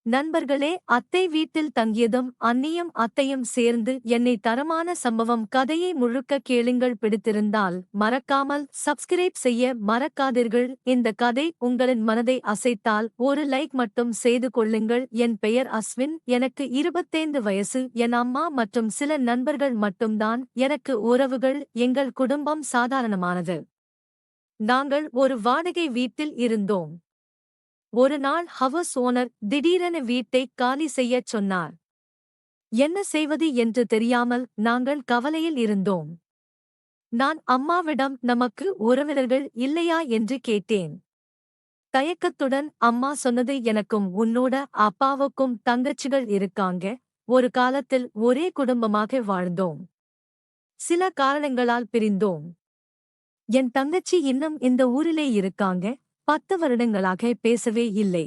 நண்பர்களே, அத்தை வீட்டில் தங்கியதும் அண்ணியும் அத்தையும் சேர்ந்து என்னை தரமான சம்பவம் கதையை முழுக்க கேளுங்கள். பிடித்திருந்தால் மறக்காமல் சப்ஸ்கிரைப் செய்ய மறக்காதீர்கள். இந்த கதை உங்களின் மனதை அசைத்தால் ஒரு லைக் மட்டும் செய்து கொள்ளுங்கள். என் பெயர் அஸ்வின். எனக்கு 25 வயசு. என் அம்மா மற்றும் சில நண்பர்கள் மட்டும்தான் எனக்கு உறவுகள். எங்கள் குடும்பம் சாதாரணமானது. நாங்கள் ஒரு வாடகை வீட்டில் இருந்தோம். ஒரு நாள் ஹவுஸ் ஓனர் திடீரென வீட்டை காலி செய்யச் சொன்னார். என்ன செய்வது என்று தெரியாமல் நாங்கள் கவலையில் இருந்தோம். நான் அம்மாவிடம் நமக்கு உறவினர்கள் இல்லையா என்று கேட்டேன். தயக்கத்துடன் அம்மா சொன்னது, எனக்கும் உன்னோட அப்பாவுக்கும் தங்கச்சிகள் இருக்காங்க. ஒரு காலத்தில் ஒரே குடும்பமாக வாழ்ந்தோம். சில காரணங்களால் பிரிந்தோம். என் தங்கச்சி இன்னும் இந்த ஊரிலே இருக்காங்க. 10 வருடங்களாக பேசவே இல்லை.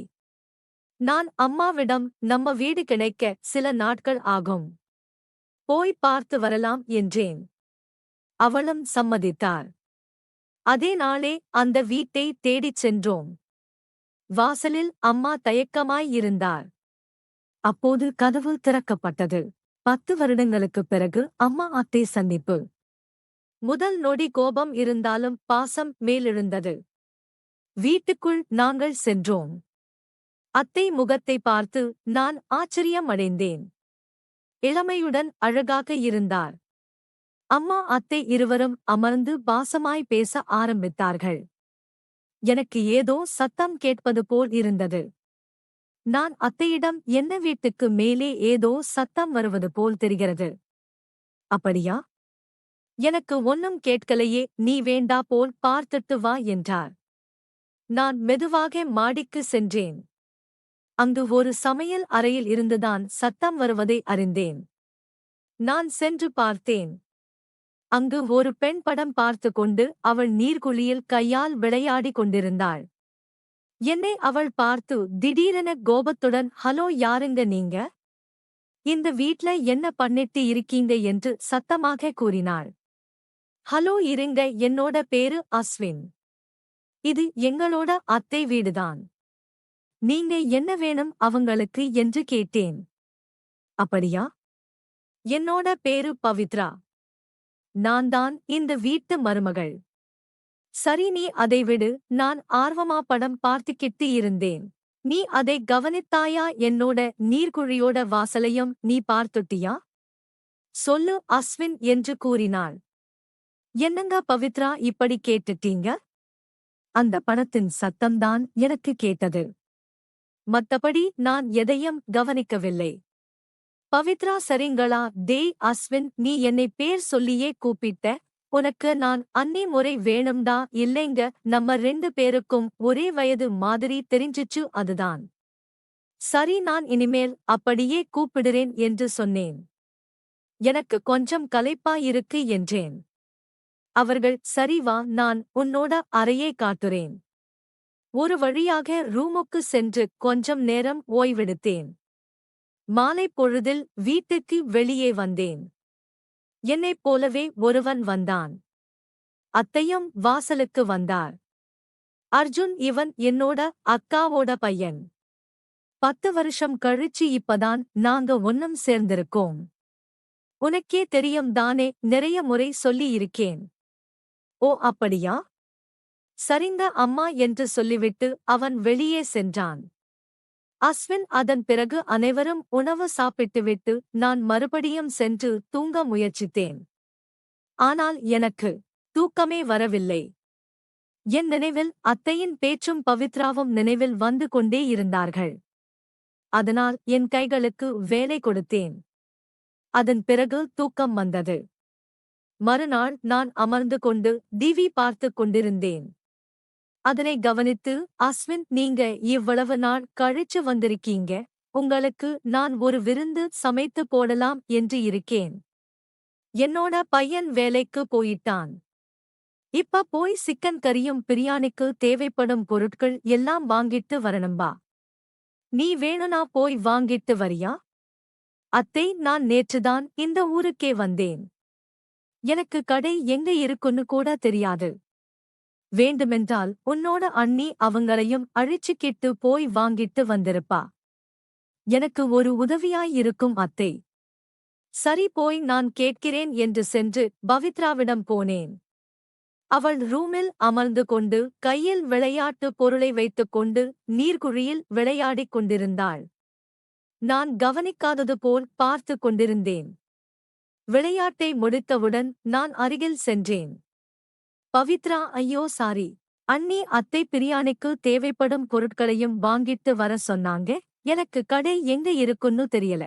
நான் அம்மாவிடம் நம்ம வீடு கிடைக்க சில நாட்கள் ஆகும், போய் பார்த்து வரலாம் என்றேன். அவளும் சம்மதித்தார். அதே நாளே அந்த வீட்டை தேடிச் சென்றோம். வாசலில் அம்மா தயக்கமாய் இருந்தார். அப்போது கதவு திறக்கப்பட்டது. 10 வருடங்களுக்குப் பிறகு அம்மா அத்தை சந்திப்பு. முதல் நொடி கோபம் இருந்தாலும் பாசம் மேலெழுந்தது. வீட்டுக்குள் நாங்கள் சென்றோம். அத்தை முகத்தை பார்த்து நான் ஆச்சரியமடைந்தேன். இளமையுடன் அழகாக இருந்தார். அம்மா அத்தை இருவரும் அமர்ந்து பாசமாய் பேச ஆரம்பித்தார்கள். எனக்கு ஏதோ சத்தம் கேட்பது போல் இருந்தது. நான் அத்தையிடம், என்ன வீட்டுக்கு மேலே ஏதோ சத்தம் வருவது போல் தெரிகிறது. அப்படியா? எனக்கு ஒன்னும் கேட்கலையே, நீ வேண்டா போல் பார்த்துட்டு வா என்றார். நான் மெதுவாக மாடிக்கு சென்றேன். அங்கு ஒரு சமையல் அறையில் இருந்துதான் சத்தம் வருவதை அறிந்தேன். நான் சென்று பார்த்தேன். அங்கு ஒரு பெண் படம் பார்த்து கொண்டு அவள் நீர்க்குழியில் கையால் விளையாடி கொண்டிருந்தாள். என்னை அவள் பார்த்து திடீரென கோபத்துடன், ஹலோ, யாருங்க நீங்க? இந்த வீட்ல என்ன பண்ணிட்டு இருக்கீங்க என்று சத்தமாக கூறினாள். ஹலோ இருங்க, என்னோட பேரு அஸ்வின். இது எங்களோட அத்தை வீடுதான். நீங்க என்ன வேணும் அவங்களுக்கு என்று கேட்டேன். அப்படியா? என்னோட பேரு பவித்ரா. நான் தான் இந்த வீட்டு மருமகள். சரி, நீ அதை விடு. நான் ஆர்வமா படம் பார்த்துக்கிட்டு இருந்தேன். நீ அதை கவனித்தாயா? என்னோட நீர்க்குழியோட வாசலையும் நீ பார்த்துட்டியா? சொல்லு அஸ்வின் என்று கூறினாள். என்னங்க பவித்ரா, இப்படி கேட்டுட்டீங்க? அந்த பணத்தின் சத்தம்தான் எனக்கு கேட்டது. மத்தபடி நான் எதையும் கவனிக்கவில்லை. பவித்ரா, சரிங்களா? டேய் அஸ்வின், நீ என்னை பேர் சொல்லியே கூப்பிட்ட. உனக்கு நான் அன்னி முறை வேணும்டா. இல்லைங்க, நம்ம 2 பேருக்கும் ஒரே வயது மாதிரி தெரிஞ்சிச்சு, அதுதான். சரி, நான் இனிமேல் அப்படியே கூப்பிடுறேன் என்று சொன்னேன். எனக்கு கொஞ்சம் களைப்பா இருக்கு என்றேன். அவர்கள், சரி வா, நான் உன்னோட அறையை காட்டுறேன். ஒரு வழியாக ரூமுக்கு சென்று கொஞ்சம் நேரம் ஓய்வெடுத்தேன். மாலை பொழுதில் வீட்டுக்கு வெளியே வந்தேன். என்னைப் போலவே ஒருவன் வந்தான். அத்தையும் வாசலுக்கு வந்தார். அர்ஜுன், இவன் என்னோட அக்காவோட பையன். 10 வருஷம் கழிச்சு இப்பதான் நாங்க ஒன்னும் சேர்ந்திருக்கோம். உனக்கே தெரியும் தானே, நிறைய முறை சொல்லி இருக்கேன். ஓ அப்படியா? சரிங்க அம்மா என்று சொல்லிவிட்டு அவன் வெளியே சென்றான். அஸ்வின் அதன் பிறகு அனைவரும் உணவு சாப்பிட்டுவிட்டு நான் மறுபடியும் சென்று தூங்க முயற்சித்தேன். ஆனால் எனக்கு தூக்கமே வரவில்லை. என் நினைவில் அத்தையின் பேச்சும் பவித்ராவும் நினைவில் வந்து கொண்டே இருந்தார்கள். அதனால் என் கைகளுக்கு வேலை கொடுத்தேன். அதன் பிறகு தூக்கம் வந்தது. மறுநாள் நான் அமர்ந்து கொண்டு டிவி பார்த்துக் கொண்டிருந்தேன். அதனை கவனித்து, அஸ்வின், நீங்க இவ்வளவு நாள் கழிச்சு வந்திருக்கீங்க. உங்களுக்கு நான் ஒரு விருந்து சமைத்து போடலாம் என்று இருக்கேன். என்னோட பையன் வேலைக்கு போயிட்டான். இப்ப போய் சிக்கன் கறியும் பிரியாணிக்கு தேவைப்படும் பொருட்கள் எல்லாம் வாங்கிட்டு வரணும்பா. நீ வேணுனா போய் வாங்கிட்டு வரியா? அத்தை, நான் நேற்றுதான் இந்த ஊருக்கே வந்தேன். எனக்கு கடை எங்க இருக்குன்னு கூட தெரியாது. வேண்டுமென்றால் உன்னோட அண்ணி அவங்களையும் அழிச்சுக்கிட்டு போய் வாங்கிட்டு வந்திருப்பா. எனக்கு ஒரு உதவியாயிருக்கும் அத்தை. சரி போய் நான் கேட்கிறேன் என்று சென்று பவித்ராவிடம் போனேன். அவள் ரூமில் அமர்ந்து கொண்டு கையில் விளையாட்டு பொருளை வைத்துக்கொண்டு நீர்க்குழியில் விளையாடிக் கொண்டிருந்தாள். நான் கவனிக்காதது போல் பார்த்து கொண்டிருந்தேன். விளையாட்டை முடித்தவுடன் நான் அருகில் சென்றேன். பவித்ரா, ஐயோ சாரி. அண்ணி அத்தை பிரியாணிக்கு தேவைப்படும் பொருட்களையும் வாங்கிட்டு வர சொன்னாங்க. எனக்கு கடை எங்க இருக்குன்னு தெரியல.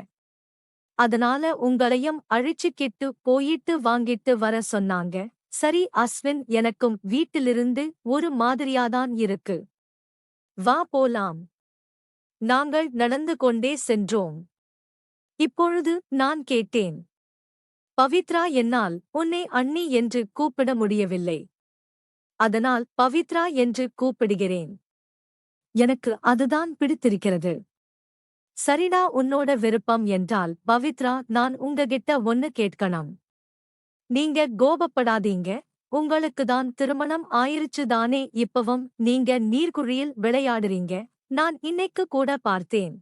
அதனால உங்களையும் அழிச்சுக்கிட்டு போயிட்டு வாங்கிட்டு வர சொன்னாங்க. சரி அஸ்வின், எனக்கும் வீட்டிலிருந்து ஒரு மாதிரியாதான் இருக்கு. வா போலாம். நாங்கள் நடந்து கொண்டே சென்றோம். இப்பொழுது நான் கேட்டேன். பவித்ரா, என்னால் உன்னை அண்ணி என்று கூப்பிட முடியவில்லை. அதனால் பவித்ரா என்று கூப்பிடுகிறேன். எனக்கு அதுதான் பிடித்திருக்கிறது. சரிடா, உன்னோட விருப்பம் என்றால் பவித்ரா, நான் உங்ககிட்ட ஒன்னு கேட்கணும். நீங்க கோபப்படாதீங்க. உங்களுக்கு தான் திருமணம் ஆயிருச்சு தானே? இப்பவும் நீங்க நீர்க்குழியில் விளையாடுறீங்க. நான் இன்னைக்கு கூட பார்த்தேன்.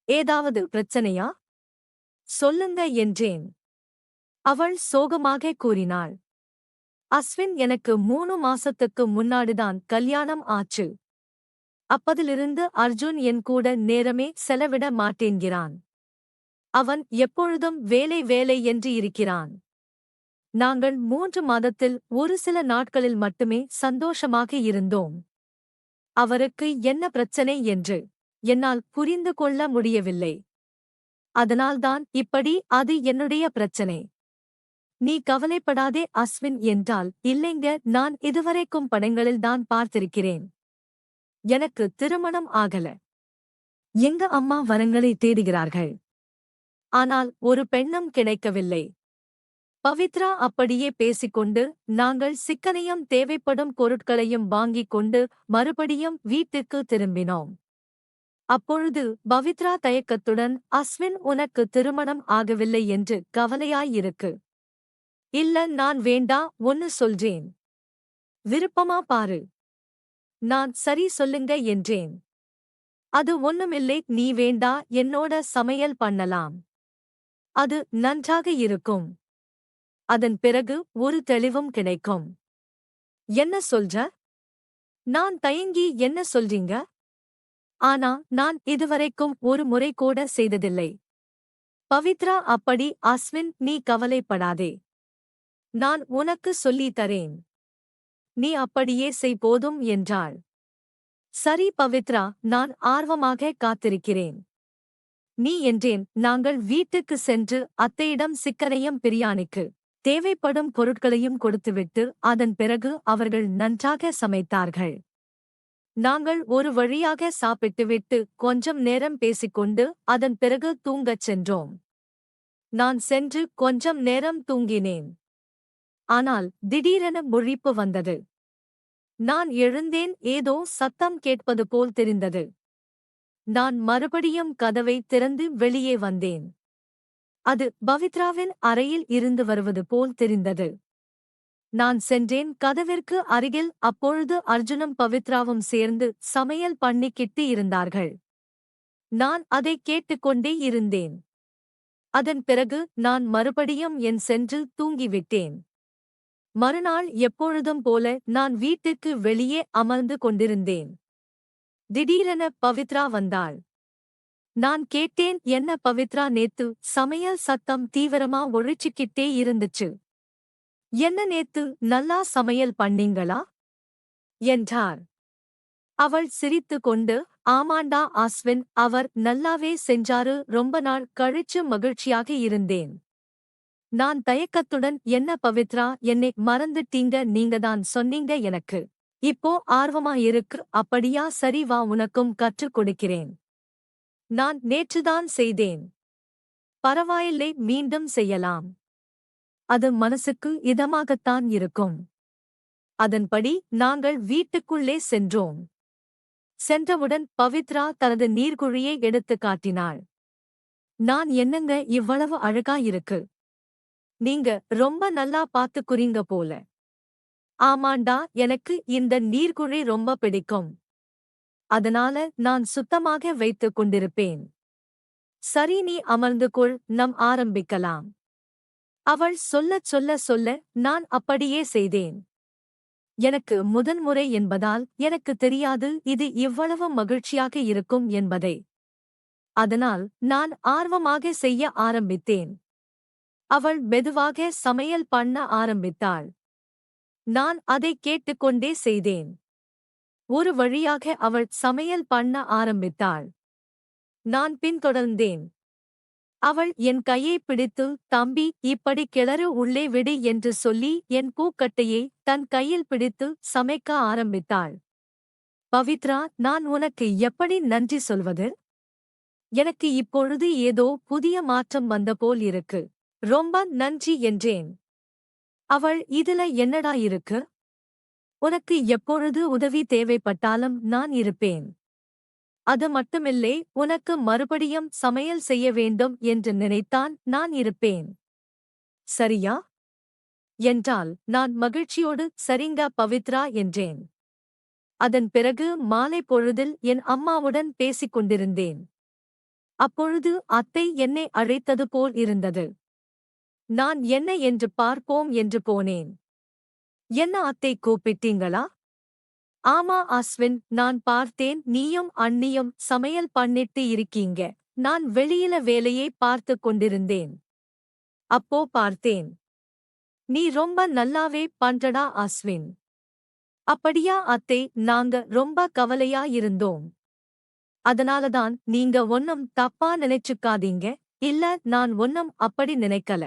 ஏதாவது பிரச்சனையா? சொல்லுங்க என்றேன். அவள் சோகமாக கூறினாள். அஸ்வின், எனக்கு 3 மாசத்துக்கு முன்னாடிதான் கல்யாணம் ஆச்சு. அப்பதிலிருந்து அர்ஜுன் என் கூட நேரமே செலவிட மாட்டேன்கிறான். அவன் எப்பொழுதும் வேலை வேலை என்று இருக்கிறான். நாங்கள் 3 மாதத்தில் ஒரு சில நாட்களில் மட்டுமே சந்தோஷமாக இருந்தோம். அவருக்கு என்ன பிரச்சனை என்று என்னால் புரிந்து கொள்ள முடியவில்லை. அதனால்தான் இப்படி. அது என்னுடைய பிரச்சனை. நீ கவலைப்படாதே அஸ்வின் என்றால். இல்லைங்க, நான் இதுவரைக்கும் படங்களில்தான் பார்த்திருக்கிறேன். எனக்கு திருமணம் ஆகல. எங்க அம்மா வரங்களை தேடுகிறார்கள். ஆனால் ஒரு பெண்ணும் கிடைக்கவில்லை. பவித்ரா அப்படியே பேசிக்கொண்டு நாங்கள் சிக்கனையும் தேவைப்படும் பொருட்களையும் வாங்கிக் கொண்டு மறுபடியும் வீட்டுக்கு திரும்பினோம். அப்பொழுது பவித்ரா தயக்கத்துடன், அஸ்வின், உனக்கு திருமணம் ஆகவில்லை என்று கவலையாயிருக்கு. இல்ல, நான் வேண்டா ஒன்னு சொல்றேன். விருப்பமா பாரு. நான் சரி சொல்லுங்க என்றேன். அது ஒண்ணுமில்லை, நீ வேண்டா, என்னோட சமையல் பண்ணலாம். அது நன்றாக இருக்கும். அதன் பிறகு ஒரு தெளிவும் கிடைக்கும். என்ன சொல்ற? நான் தயங்கி, என்ன சொல்றீங்க? ஆனா நான் இதுவரைக்கும் ஒரு முறை கூட செய்ததில்லை. பவித்ரா அப்படி. அஸ்வின், நீ கவலைப்படாதே. நான் உனக்கு சொல்லித் தரேன். நீ அப்படியே செய் போதும் என்றாள். சரி பவித்ரா, நான் ஆர்வமாக காத்திருக்கிறேன். நீ என்றேன். நாங்கள் வீட்டுக்கு சென்று அத்தையிடம் சிக்கனையும் பிரியாணிக்கு தேவைப்படும் பொருட்களையும் கொடுத்துவிட்டு அதன் பிறகு அவர்கள் நன்றாக சமைத்தார்கள். நாங்கள் ஒரு வழியாக சாப்பிட்டுவிட்டு கொஞ்சம் நேரம் பேசிக்கொண்டு அதன் பிறகு தூங்கச் சென்றோம். நான் சென்று கொஞ்சம் நேரம் தூங்கினேன். ஆனால் திடீரென முழிப்பு வந்தது. நான் எழுந்தேன். ஏதோ சத்தம் கேட்பது போல் தெரிந்தது. நான் மறுபடியும் கதவை திறந்து வெளியே வந்தேன். அது பவித்ராவின் அறையில் இருந்து வருவது போல் தெரிந்தது. நான் சென்றேன் கதவிற்கு அருகில். அப்பொழுது அர்ஜுனும் பவித்ராவும் சேர்ந்து சமையல் பண்ணிக்கிட்டு இருந்தார்கள். நான் அதை கேட்டுக்கொண்டே இருந்தேன். அதன் பிறகு நான் மறுபடியும் என் சென்று தூங்கிவிட்டேன். மறுநாள் எப்பொழுதும் போல நான் வீட்டுக்கு வெளியே அமர்ந்து கொண்டிருந்தேன். திடீரென பவித்ரா வந்தாள். நான் கேட்டேன், என்ன பவித்ரா, நேத்து சமையல் சத்தம் தீவிரமா ஒழிச்சுக்கிட்டே இருந்துச்சு. என்ன நேத்து நல்லா சமையல் பண்ணீங்களா என்றார். அவள் சிரித்து கொண்டு, ஆமாண்டா அஸ்வின், அவர் நல்லாவே செஞ்சாரு. ரொம்ப நாள் கழிச்சு மகிழ்ச்சியாக இருந்தேன். நான் தயக்கத்துடன், என்ன பவித்ரா, என்னை மறந்துட்டீங்க? நீங்கதான் சொன்னீங்க எனக்கு. இப்போ ஆர்வமா இருக்கு. அப்படியா? சரி வா, உனக்கும் கற்றுக் கொடுக்கிறேன். நான் நேற்றுதான் செய்தேன். பரவாயில்லை, மீண்டும் செய்யலாம். அது மனசுக்கு இதமாகத்தான் இருக்கும். அதன்படி நாங்கள் வீட்டுக்குள்ளே சென்றோம். சென்றவுடன் பவித்ரா தனது நீர்க்குழியை எடுத்து காட்டினாள். நான், என்னங்க இவ்வளவு அழகா இருக்கு. நீங்க ரொம்ப நல்லா பாத்துக்குறீங்க போல. ஆமாண்டா, எனக்கு இந்த நீர்க்குழி ரொம்ப பிடிக்கும். அதனால நான் சுத்தமாக வைத்துக் கொண்டிருப்பேன். சரி, நீ அமர்ந்து கொள், நம் ஆரம்பிக்கலாம். அவள் சொல்லச் சொல்ல நான் அப்படியே செய்தேன். எனக்கு முதன்முறை என்பதால் எனக்கு தெரியாது இது இவ்வளவு மகிழ்ச்சியாக இருக்கும் என்பதை. அதனால் நான் ஆர்வமாக செய்ய ஆரம்பித்தேன். அவள் மெதுவாக சமையல் பண்ண ஆரம்பித்தாள். நான் அதை கேட்டுக்கொண்டே செய்தேன். ஒரு வழியாக அவள் சமையல் பண்ண ஆரம்பித்தாள். நான் பின்தொடர்ந்தேன். அவள் என் கையை பிடித்து, தம்பி, இப்படி கிளறு, உள்ளே விடு என்று சொல்லி என் பூக்கட்டையை தன் கையில் பிடித்து சமைக்க ஆரம்பித்தாள். பவித்ரா, நான் உனக்கு எப்படி நன்றி சொல்வது? எனக்கு இப்பொழுது ஏதோ புதிய மாற்றம் வந்தபோல் இருக்கு. ரொம்ப நன்றி என்றேன். அவள், இதுல என்னடா இருக்கு? உனக்கு எப்பொழுது உதவி தேவைப்பட்டாலும் நான் இருப்பேன். அது மட்டுமில்லை, உனக்கு மறுபடியும் சமையல் செய்ய வேண்டும் என்று நினைத்தான் நான் இருப்பேன். சரியா? என்றால் நான் மகிழ்ச்சியோடு சரிங்க பவித்ரா என்றேன். அதன் பிறகு மாலை பொழுதில் என் அம்மாவுடன் பேசிக் கொண்டிருந்தேன். அப்பொழுது அத்தை என்னை அழைத்தது போல் இருந்தது. நான் என்ன என்று பார்ப்போம் என்று போனேன். என்ன அத்தை, கூப்பிட்டீங்களா? ஆமா அஸ்வின், நான் பார்த்தேன், நீயும் அண்ணியும் சமையல் பண்ணிட்டு இருக்கீங்க. நான் வெளியில வேலையை பார்த்து கொண்டிருந்தேன். அப்போ பார்த்தேன். நீ ரொம்ப நல்லாவே பண்றடா அஸ்வின். அப்படியா அத்தை, நாங்க ரொம்ப கவலையா இருந்தோம். அதனாலதான் நீங்க ஒன்னும் தப்பா நினைச்சுக்காதீங்க. இல்ல, நான் ஒன்னும் அப்படி நினைக்கல.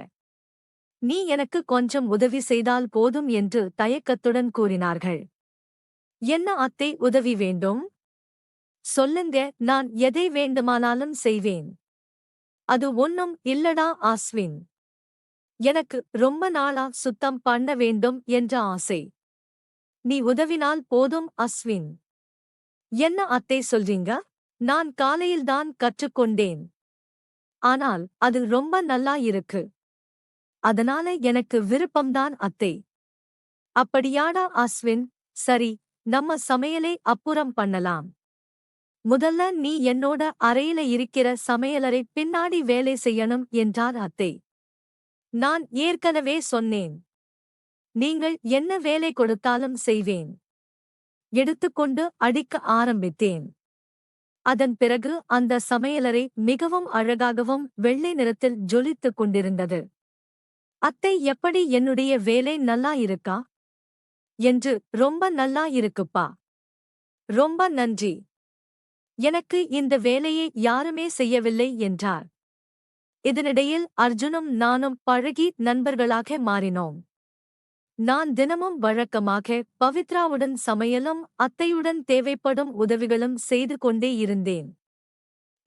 நீ எனக்கு கொஞ்சம் உதவி செய்தால் போதும் என்று தயக்கத்துடன் கூறினார்கள். என்ன அத்தை உதவி வேண்டும்? சொல்லுங்க, நான் எதை வேண்டுமானாலும் செய்வேன். அது ஒன்னும் இல்லடா அஸ்வின். எனக்கு ரொம்ப நாளா சுத்தம் பண்ண வேண்டும் என்ற ஆசை. நீ உதவினால் போதும் அஸ்வின். என்ன அத்தை சொல்றீங்க? நான் காலையில்தான் கற்றுக்கொண்டேன். ஆனால் அது ரொம்ப நல்லா இருக்கு. அதனால எனக்கு விருப்பம்தான் அத்தை. அப்படியாடா அஸ்வின், சரி, நம்ம சமையலை அப்புறம் பண்ணலாம். முதல்ல நீ என்னோட அறையில இருக்கிற சமையலறை பின்னாடி வேலை செய்யணும் என்றார் அத்தை. நான் ஏற்கனவே சொன்னேன். நீங்கள் என்ன வேலை கொடுத்தாலும் செய்வேன். எடுத்துக்கொண்டு அடிக்க ஆரம்பித்தேன். அதன் பிறகு அந்த சமையலறை மிகவும் அழகாகவும் வெள்ளை நிறத்தில் ஜொலித்துக் கொண்டிருந்தது. அத்தை, எப்படி என்னுடைய வேலை நல்லா இருக்கா? என்று. ரொம்ப நல்லா இருக்குப்பா. ரொம்ப நன்றி. எனக்கு இந்த வேலையை யாருமே செய்யவில்லை என்றார். இதனிடையில் அர்ஜுனும் நானும் பழகி நண்பர்களாக மாறினோம். நான் தினமும் வழக்கமாக பவித்ராவுடன் சமையலும் அத்தையுடன் தேவைப்படும் உதவிகளும் செய்து கொண்டே இருந்தேன்.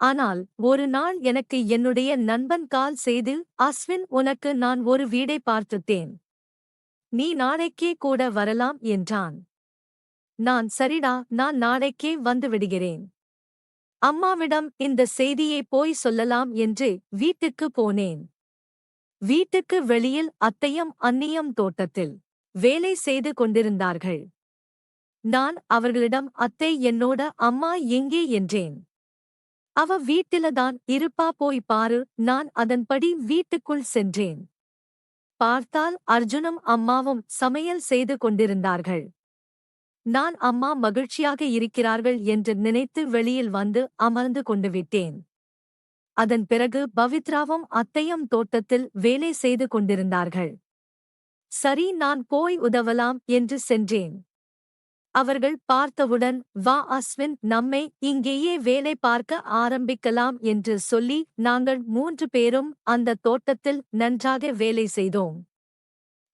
ஆனால் ஒரு நாள் எனக்கு என்னுடைய நண்பன் கால் செய்து, அஸ்வின், உனக்கு நான் ஒரு வீடை பார்த்துட்டேன். நீ நாளைக்கே கூட வரலாம் என்றான். நான், சரிடா, நான் நாளைக்கே வந்து விடுகிறேன். அம்மாவிடம் இந்த செய்தியை போய் சொல்லலாம் என்று வீட்டுக்கு போனேன். வீட்டுக்கு வெளியில் அத்தையும் அண்ணியும் தோட்டத்தில் வேலை செய்து கொண்டிருந்தார்கள். நான் அவர்களிடம், அத்தை, என்னோட அம்மா எங்கே என்றேன். அவ வீட்டிலதான் இருப்பா, போய் பாரு. நான் அதன்படி வீட்டுக்குள் சென்றேன். பார்த்தால் அர்ஜுனும் அம்மாவும் சமையல் செய்து கொண்டிருந்தார்கள். நான் அம்மா மகிழ்ச்சியாக இருக்கிறார்கள் என்று நினைத்து வெளியில் வந்து அமர்ந்து கொண்டு விட்டேன். அதன் பிறகு பவித்ராவும் அத்தையும் தோட்டத்தில் வேலை செய்து கொண்டிருந்தார்கள். சரி, நான் போய் உதவலாம் என்று சென்றேன். அவர்கள் பார்த்தவுடன், வா அஸ்வின், நம்மை இங்கேயே வேலை பார்க்க ஆரம்பிக்கலாம் என்று சொல்லி நாங்கள் 3 பேரும் அந்த தோட்டத்தில் நன்றாக வேலை செய்தோம்.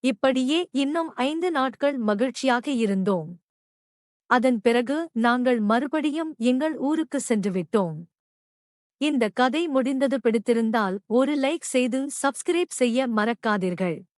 இப்படியே இன்னும் 5 நாட்கள் மகிழ்ச்சியாக இருந்தோம். அதன் பிறகு நாங்கள் மறுபடியும் எங்கள் ஊருக்கு சென்றுவிட்டோம். இந்த கதை முடிந்தது. பிடித்திருந்தால் ஒரு லைக் செய்து சப்ஸ்கிரைப் செய்ய மறக்காதீர்கள்.